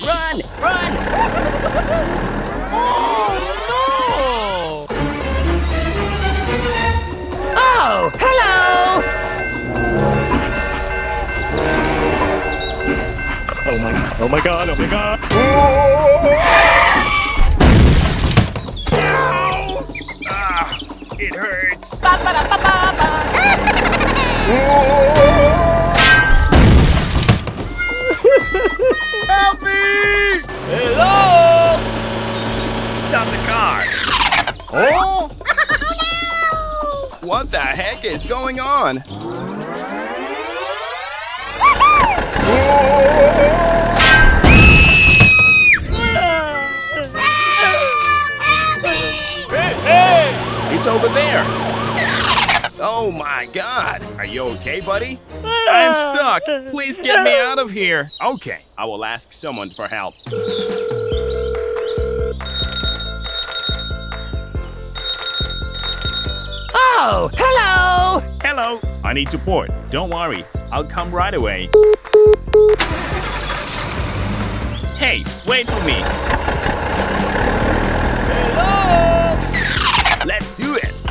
Run! Run! Oh, no! Oh, hello! Oh my god, oh my god. Ah, it hurts. Help me! Hello! Stop the car. Oh? What the heck is going on? It's over there. Oh my god. Are you okay, buddy? I'm stuck. Please get me out of here. Okay, I will ask someone for help. Oh, hello! Hello. I need support. Don't worry. I'll come right away. Hey, wait for me. Hello! Let's do it.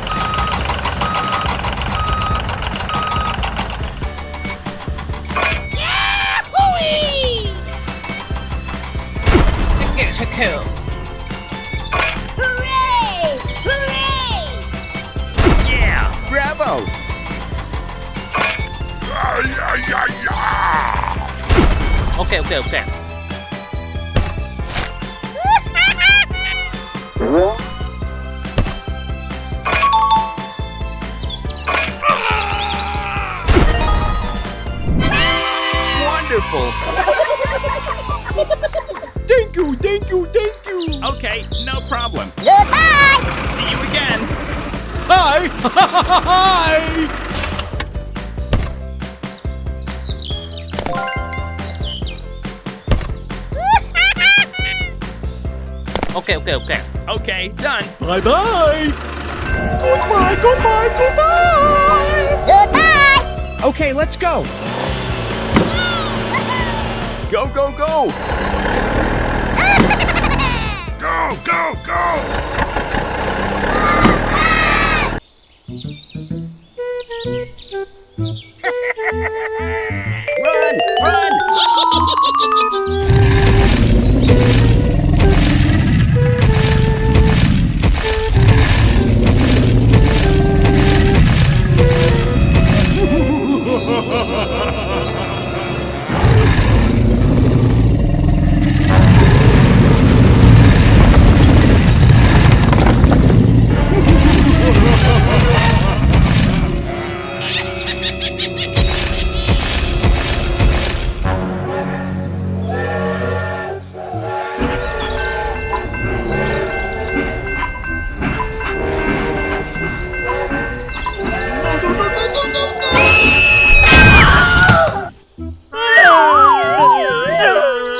Hooray! Hooray! Yeah, bravo. Okay. Wonderful. Thank you. Okay, no problem. Goodbye! See you again. Hi. Hi. Okay. Okay, done. Bye. Goodbye. Goodbye! Okay, let's go. Go. Go. Run.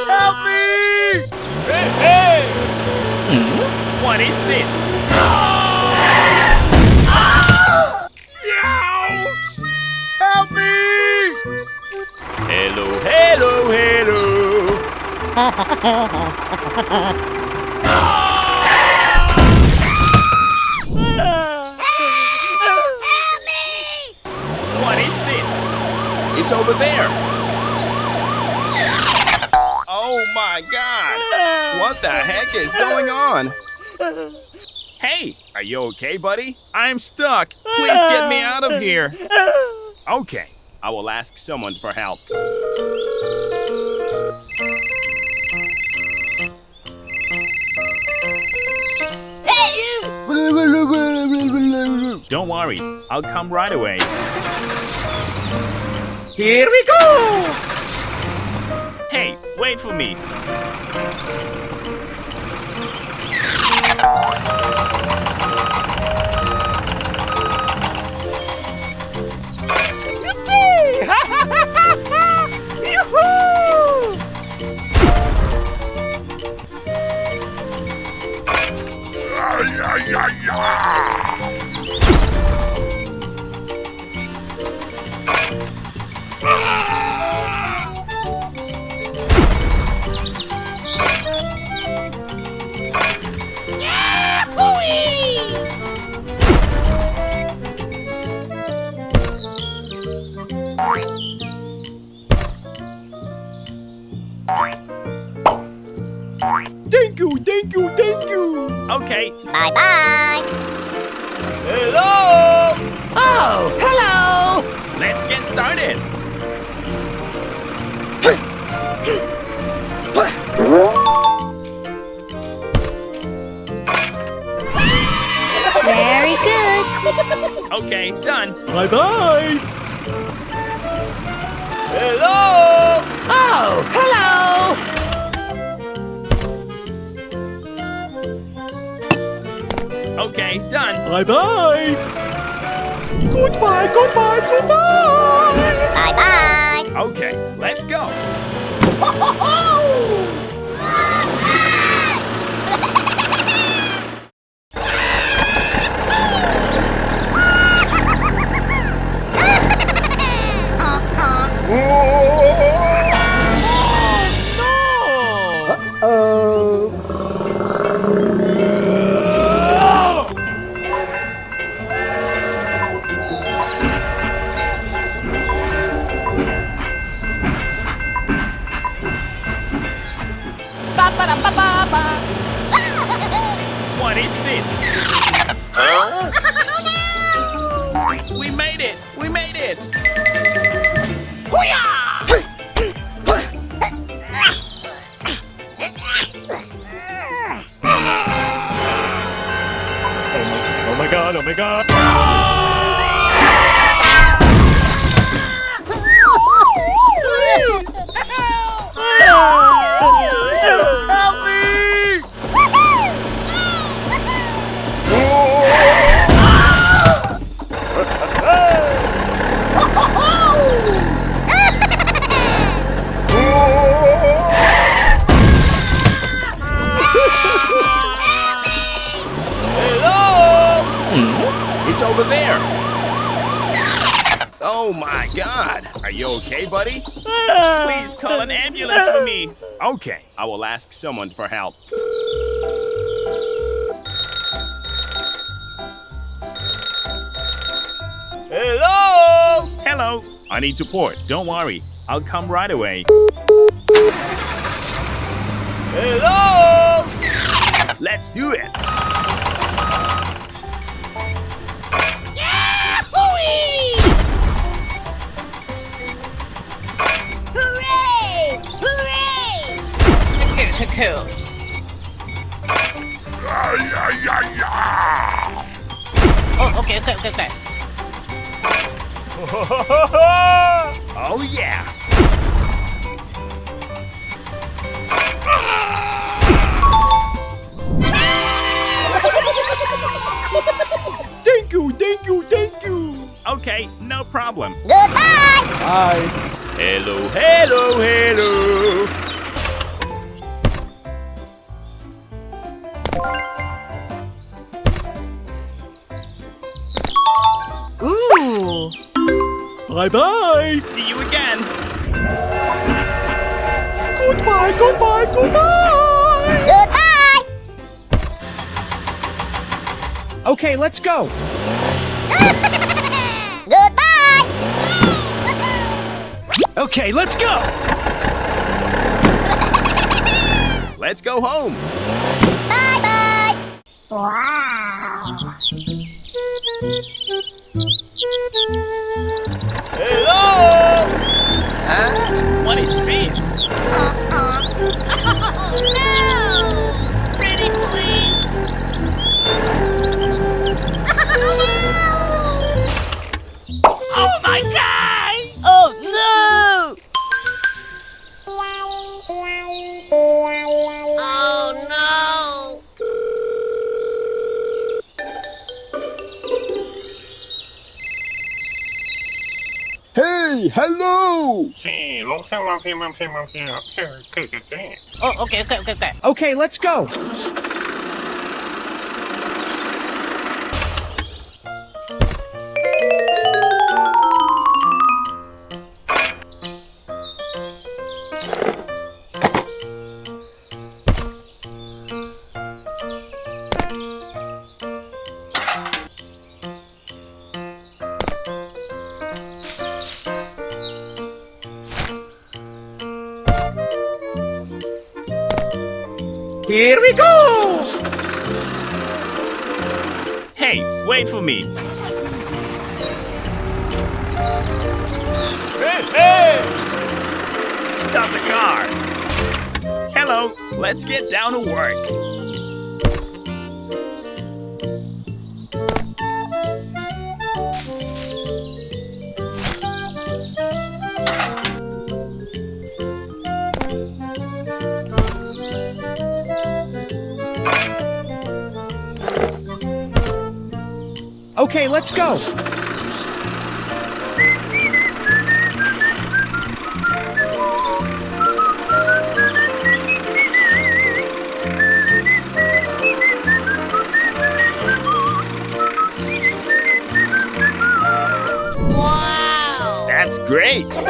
Help me! Hey! What is this? Help me! Hello. What is this? It's over there. Oh my god! What the heck is going on? Hey, are you okay, buddy? I'm stuck. Please get me out of here. Okay, I will ask someone for help. Hey, you! Don't worry, I'll come right away. Here we go! Hey, wait for me. Yoo-hoo! Thank you, thank you, thank you. Okay. Bye bye. Hello! Oh, hello! Let's get started. Very good. Okay, done. Bye bye. Hello! Oh, hello! Okay, done. Bye bye. Goodbye, goodbye, goodbye. Bye bye. Okay, let's go. What is this? We made it! We made it! Oh my god, oh my god. Help me! Hello! It's over there! Oh my god! Are you okay, buddy? Please call an ambulance for me! Okay, I will ask someone for help. Hello! Hello! I need support. Don't worry. I'll come right away. Hello! Let's do it! Hooray! Hooray! Cool. Oh, okay. Oh yeah! Thank you, thank you, thank you. Okay, no problem. Goodbye! Bye. Hello, hello, hello! Ooh! Bye bye. See you again! Goodbye, goodbye, goodbye. Goodbye! Okay, let's go. Goodbye! Okay, let's go. Let's go home! Bye bye! Wow! Hello! What is this? Oh no! Pretty please! Oh my God! Oh no! Oh no! Hey, hello! Oh, okay. Okay, let's go. Here we go! Hey, wait for me. Hey! Stop the car. Hello, let's get down to work. Okay, let's go. Wow! That's great. Wow!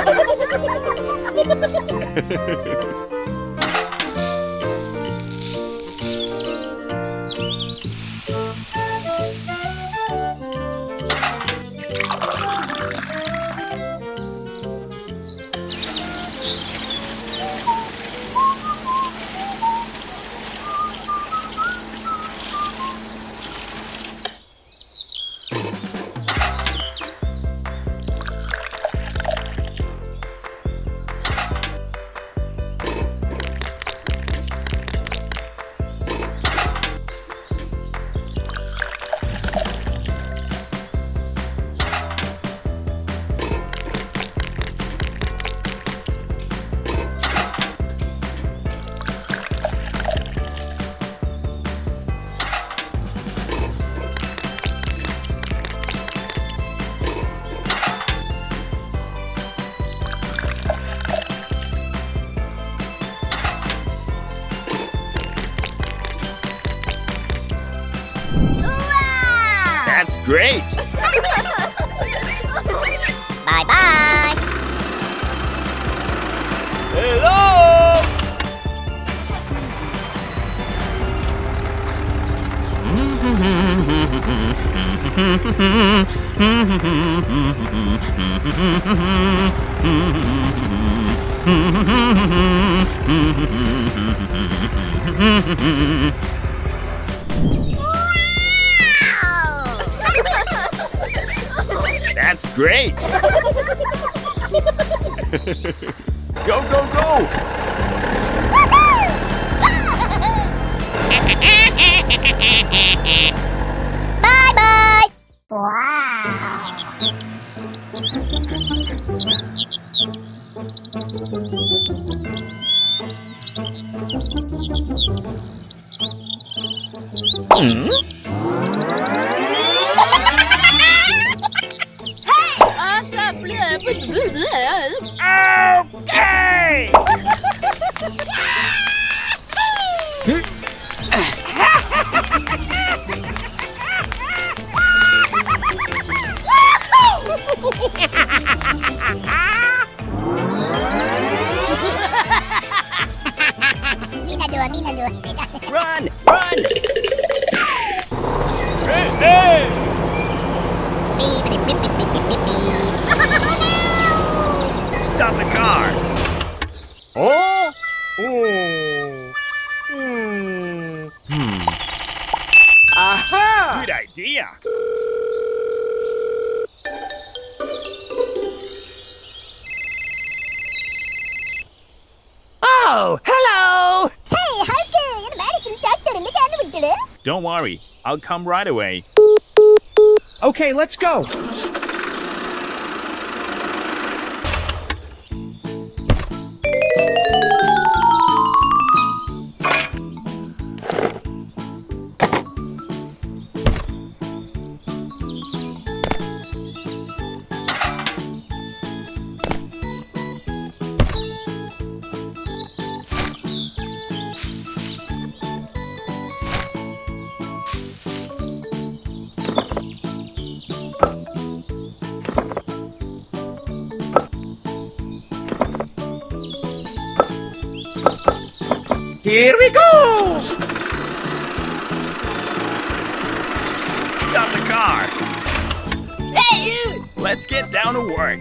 That's great. Bye-bye! Hello! That's great. Go, go, go. Bye-bye! Wow! Okay. Mina dua. Run! Run! Hey, hey. Stop the car. Oh! Aha! Good idea. Oh, hello! Don't worry, I'll come right away. Okay, let's go. Here we go! Stop the car. Hey, you! Let's get down to work.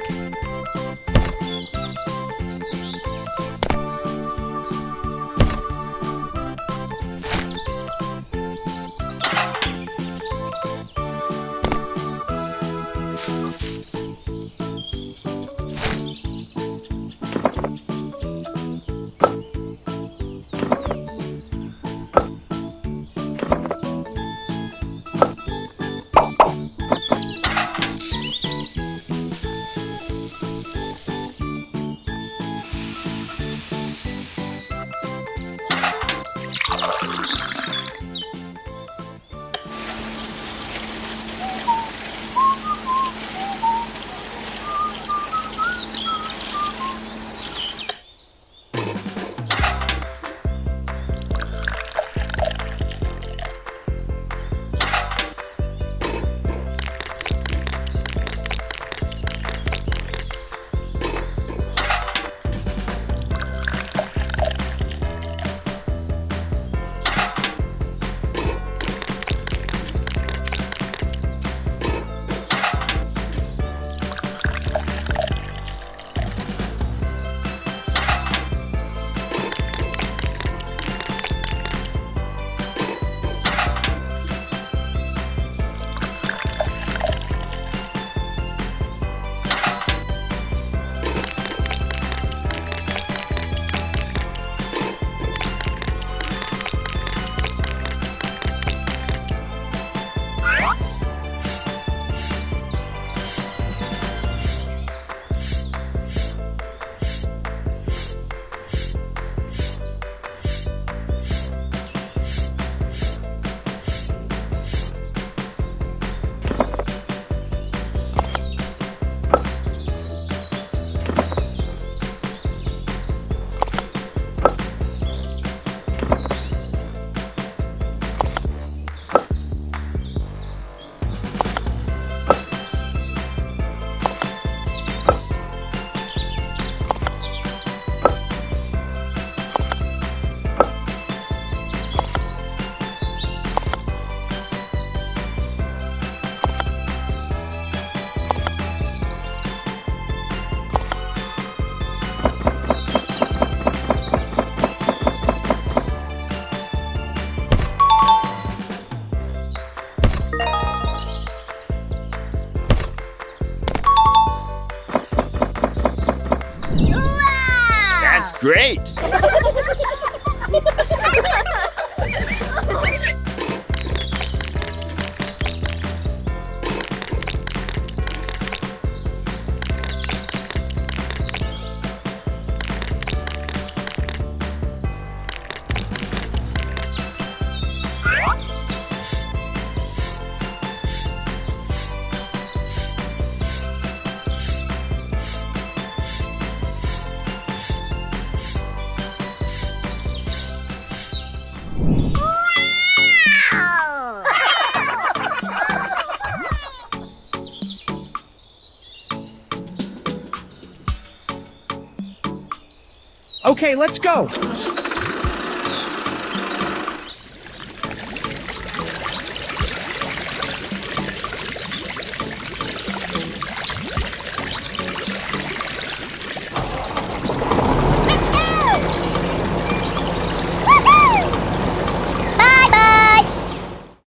That's great! Okay, let's go.